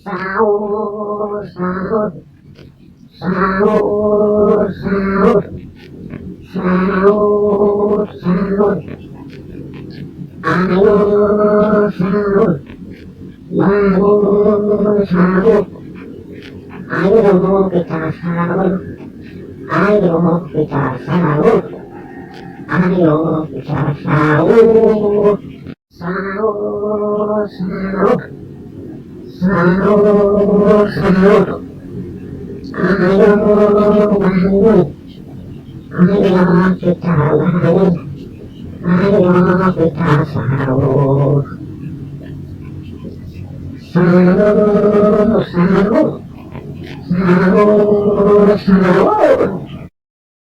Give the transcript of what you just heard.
Sahur, sahur, sahur, sahur, sahur, sahur. Ayo sahur, bangun sahur. Ayo kita sahur, ayo kita sahur, ayo kita sahur. Sahur, sahur, sahur, sahur. Ayo bangun, ayo kita bangun, ayo kita sahur. Sahur, sahur,